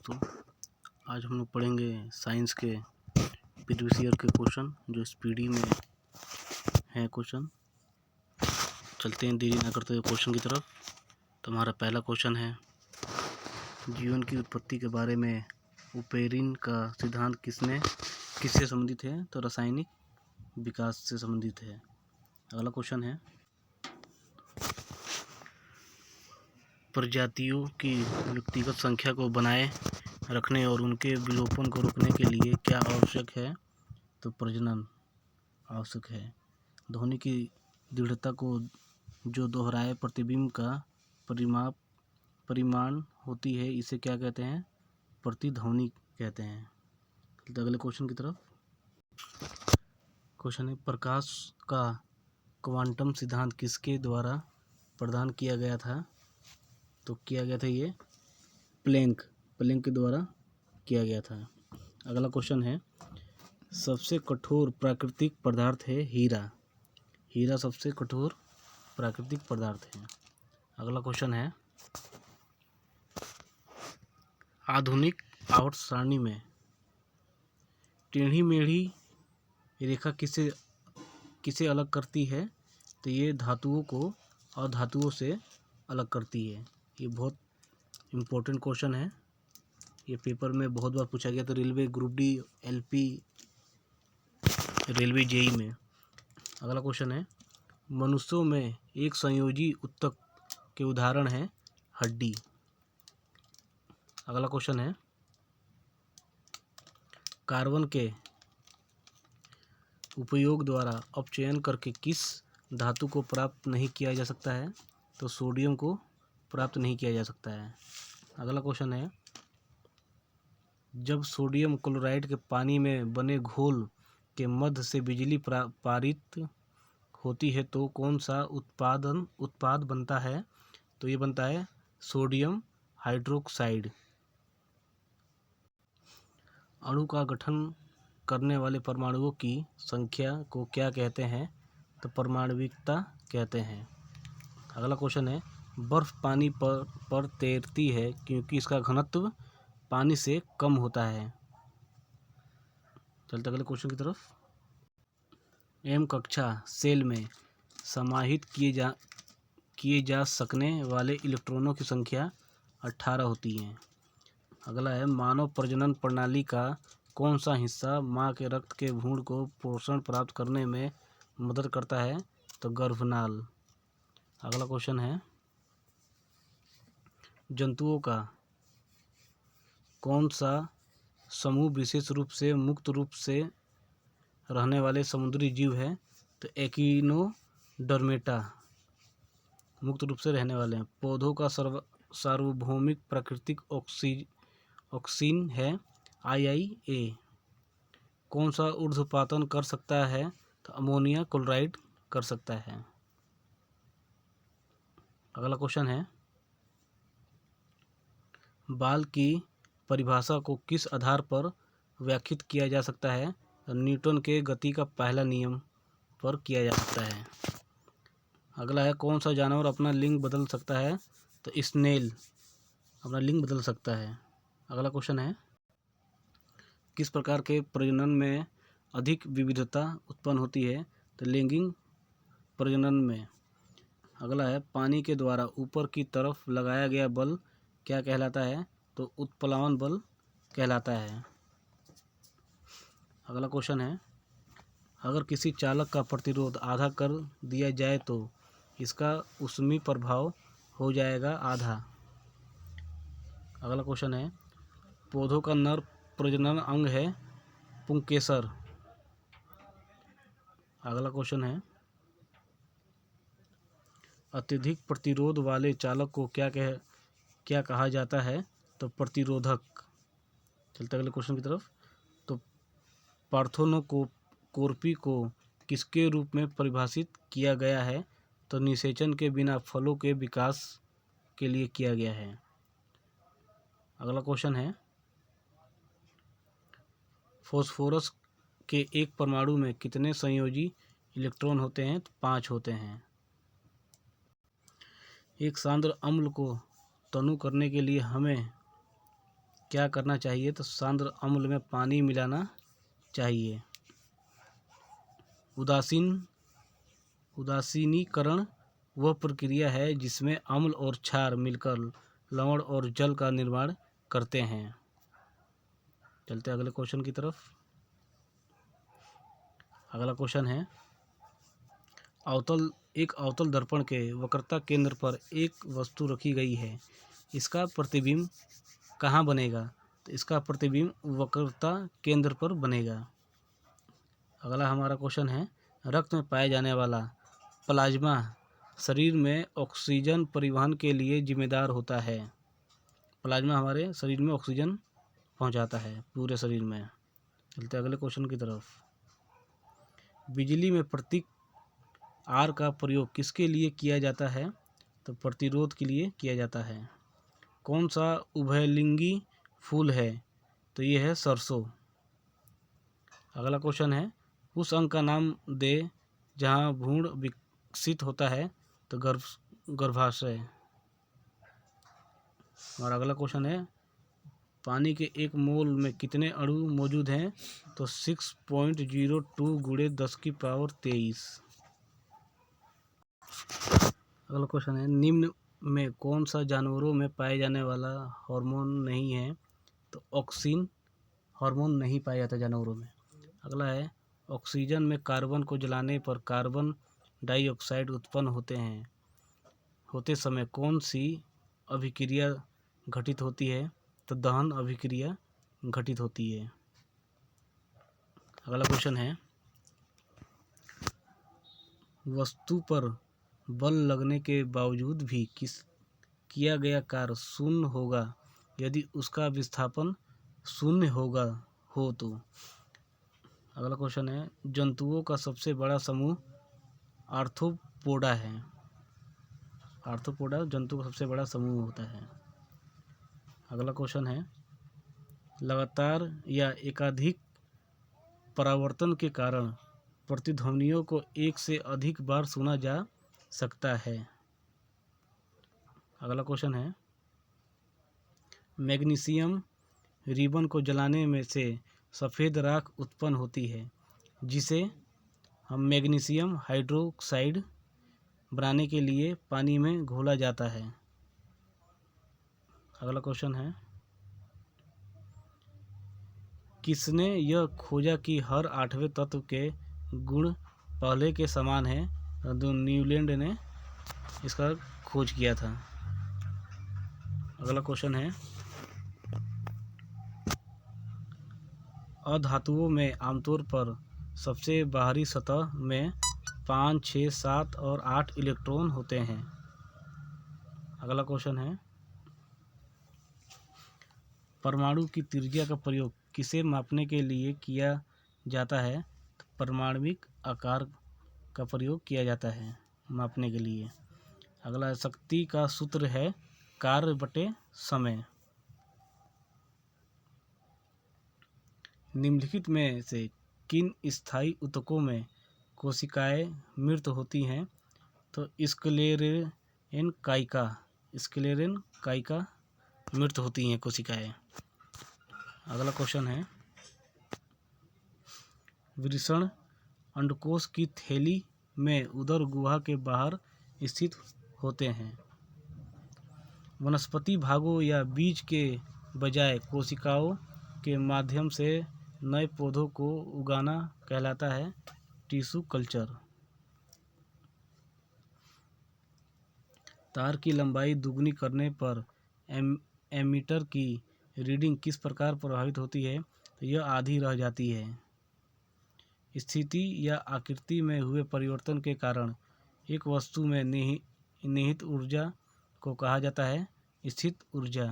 दोस्तों, आज हम लोग पढ़ेंगे साइंस के प्रीवियस ईयर के क्वेश्चन जो इस पीडी में है क्वेश्चन। चलते हैं देरी ना करते हुए क्वेश्चन की तरफ। तो हमारा पहला क्वेश्चन है, जीवन की उत्पत्ति के बारे में उपेरिन का सिद्धांत किससे संबंधित है? तो रासायनिक विकास से संबंधित है। अगला क्वेश्चन है, प्रजातियों की व्यक्तिगत संख्या को बनाए रखने और उनके विलोपन को रोकने के लिए क्या आवश्यक है? तो प्रजनन आवश्यक है। ध्वनि की दृढ़ता को जो दोहराए प्रतिबिंब का परिमाण होती है, इसे क्या कहते हैं? प्रतिध्वनि कहते हैं। तो अगले क्वेश्चन की तरफ। क्वेश्चन है, प्रकाश का क्वांटम सिद्धांत किसके द्वारा प्रदान किया गया था? तो किया गया था ये प्लैंक के द्वारा किया गया था। अगला क्वेश्चन है, सबसे कठोर प्राकृतिक पदार्थ है हीरा सबसे कठोर प्राकृतिक पदार्थ है। अगला क्वेश्चन है, आधुनिक आवर्त सारणी में टेढ़ी मेढ़ी रेखा किसे अलग करती है? तो ये धातुओं को अधातुओं से अलग करती है। ये बहुत इम्पोर्टेंट क्वेश्चन है, ये पेपर में बहुत बार पूछा गया। तो railway group D, LP, railway JE में। अगला क्वेश्चन है, मनुष्यों में एक संयोजी ऊतक के उदाहरण है हड्डी। अगला क्वेश्चन है, कार्बन के उपयोग द्वारा अपचयन करके किस धातु को प्राप्त नहीं किया जा सकता है? तो सोडियम को प्राप्त नहीं किया जा सकता है। अगला क्वेश्चन है, जब सोडियम क्लोराइड के पानी में बने घोल के मध्य से बिजली पारित होती है तो कौन सा उत्पाद बनता है? तो ये बनता है सोडियम हाइड्रोक्साइड। अणु का गठन करने वाले परमाणुओं की संख्या को क्या कहते हैं? तो परमाणविकता कहते हैं। अगला क्वेश्चन है, बर्फ पानी पर तैरती है क्योंकि इसका घनत्व पानी से कम होता है। चलते अगले क्वेश्चन की तरफ। एम कक्षा सेल में समाहित किए जा सकने वाले इलेक्ट्रॉनों की संख्या 18 होती है। अगला है, मानव प्रजनन प्रणाली का कौन सा हिस्सा माँ के रक्त के भ्रूण को पोषण प्राप्त करने में मदद करता है? तो गर्भनाल। अगला क्वेश्चन है, जंतुओं का कौन सा समूह विशेष रूप से मुक्त रूप से रहने वाले समुद्री जीव है? तो एकिनोडर्मेटा मुक्त रूप से रहने वाले हैं। पौधों का सार्वभौमिक प्राकृतिक ऑक्सीन है IIA। कौन सा ऊर्ध्वपातन कर सकता है? तो अमोनिया क्लोराइड कर सकता है। अगला क्वेश्चन है, बाल की परिभाषा को किस आधार पर व्याख्यायित किया जा सकता है? तो न्यूटन के गति का पहला नियम पर किया जा सकता है। अगला है, कौन सा जानवर अपना लिंग बदल सकता है? तो स्नेल अपना लिंग बदल सकता है। अगला क्वेश्चन है, किस प्रकार के प्रजनन में अधिक विविधता उत्पन्न होती है? तो लैंगिक प्रजनन में। अगला है, पानी के द्वारा ऊपर की तरफ लगाया गया बल क्या कहलाता है? तो उत्प्लावन बल कहलाता है। अगला क्वेश्चन है, अगर किसी चालक का प्रतिरोध आधा कर दिया जाए तो इसका ऊष्मीय प्रभाव हो जाएगा आधा। अगला क्वेश्चन है, पौधों का नर प्रजनन अंग है पुंकेसर। अगला क्वेश्चन है, अत्यधिक प्रतिरोध वाले चालक को क्या कहा जाता है? तो प्रतिरोधक। चलते अगले क्वेश्चन की तरफ। तो पार्थेनोकोर्पी को किसके रूप में परिभाषित किया गया है? तो निषेचन के बिना फलों के विकास के लिए किया गया है। अगला क्वेश्चन है, फास्फोरस के एक परमाणु में कितने संयोजी इलेक्ट्रॉन होते हैं? तो 5 होते हैं। एक सांद्र अम्ल को तनु करने के लिए हमें क्या करना चाहिए? तो सांद्र अम्ल में पानी मिलाना चाहिए। उदासीनीकरण वह प्रक्रिया है जिसमें अम्ल और क्षार मिलकर लवण और जल का निर्माण करते हैं। चलते अगले क्वेश्चन की तरफ। अगला क्वेश्चन है, एक अवतल दर्पण के वक्रता केंद्र पर एक वस्तु रखी गई है, इसका प्रतिबिंब कहाँ बनेगा? तो इसका प्रतिबिंब वक्रता केंद्र पर बनेगा। अगला हमारा क्वेश्चन है, रक्त में पाया जाने वाला प्लाज्मा शरीर में ऑक्सीजन परिवहन के लिए जिम्मेदार होता है। प्लाज्मा हमारे शरीर में ऑक्सीजन पहुंचाता है पूरे शरीर में। चलते अगले क्वेश्चन की तरफ। बिजली में प्रतीक आर का प्रयोग किसके लिए किया जाता है? तो प्रतिरोध के लिए किया जाता है। कौन सा उभयलिंगी फूल है? तो ये है सरसों। अगला क्वेश्चन है, उस अंग का नाम दे जहाँ भ्रूण विकसित होता है। तो गर्भाशय। और अगला क्वेश्चन है, पानी के 1 मोल में कितने अणु मौजूद हैं? तो 6.02 × 10⁻23। अगला क्वेश्चन है, निम्न में कौन सा जानवरों में पाए जाने वाला हार्मोन नहीं है? तो ऑक्सिन हार्मोन नहीं पाया जाता जानवरों में। अगला है, ऑक्सीजन में कार्बन को जलाने पर कार्बन डाइऑक्साइड उत्पन्न होते समय कौन सी अभिक्रिया घटित होती है? तो दहन अभिक्रिया घटित होती है। अगला क्वेश्चन है, वस्तु पर बल लगने के बावजूद भी किया गया कार्य शून्य होगा यदि उसका विस्थापन शून्य हो तो। अगला क्वेश्चन है, जंतुओं का सबसे बड़ा समूह आर्थ्रोपोडा है। आर्थ्रोपोडा जंतु का सबसे बड़ा समूह होता है। अगला क्वेश्चन है, लगातार या एकाधिक परावर्तन के कारण प्रतिध्वनियों को एक से अधिक बार सुना जा सकता है। अगला क्वेश्चन है, मैग्नीशियम रिबन को जलाने में से सफ़ेद राख उत्पन्न होती है जिसे हम मैग्नीशियम हाइड्रोक्साइड बनाने के लिए पानी में घोला जाता है। अगला क्वेश्चन है, किसने यह खोजा कि हर 8वें तत्व के गुण पहले के समान हैं? तो न्यूलैंड ने इसका खोज किया था। अगला क्वेश्चन है, अधातुओं में आमतौर पर सबसे बाहरी सतह में 5, 6, 7 और 8 इलेक्ट्रॉन होते हैं। अगला क्वेश्चन है, परमाणु की त्रिज्या का प्रयोग किसे मापने के लिए किया जाता है? तो परमाणविक आकार का प्रयोग किया जाता है मापने के लिए। अगला शक्ति का सूत्र है कार्य बटे समय। निम्नलिखित में से किन स्थायी ऊतकों में कोशिकाएं मृत होती हैं? तो स्क्लेरेन काइका मृत होती हैं कोशिकाएं। अगला क्वेश्चन है, वृषण अंडकोश की थैली में उदर गुहा के बाहर स्थित होते हैं। वनस्पति भागों या बीज के बजाय कोशिकाओं के माध्यम से नए पौधों को उगाना कहलाता है टिश्यू कल्चर। तार की लंबाई दुगनी करने पर एमीटर की रीडिंग किस प्रकार प्रभावित होती है? तो यह आधी रह जाती है। स्थिति या आकृति में हुए परिवर्तन के कारण एक वस्तु में निहित ऊर्जा को कहा जाता है स्थित ऊर्जा।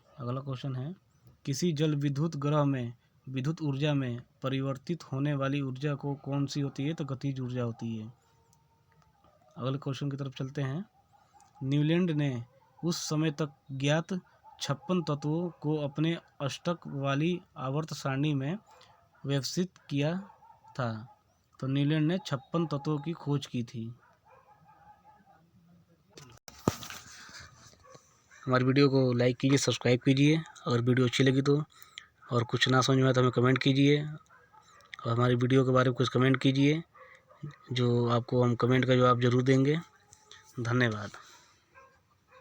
अगला क्वेश्चन है, किसी जल विद्युत ग्रह में विद्युत ऊर्जा में परिवर्तित होने वाली ऊर्जा को कौन सी होती है? तो गतिज ऊर्जा होती है। अगले क्वेश्चन की तरफ चलते हैं। न्यूलैंड ने उस समय तक ज्ञात 56 तत्वों को अपने अष्टक वाली आवर्त सारणी में व्यवस्थित किया था। तो न्यूलैंड ने 56 तत्वों की खोज की थी। हमारी वीडियो को लाइक कीजिए, सब्सक्राइब कीजिए। अगर वीडियो अच्छी लगी तो, और कुछ ना समझ में आए तो हमें कमेंट कीजिए, और हमारी वीडियो के बारे में कुछ कमेंट कीजिए, जो आपको हम कमेंट का जवाब ज़रूर देंगे। धन्यवाद।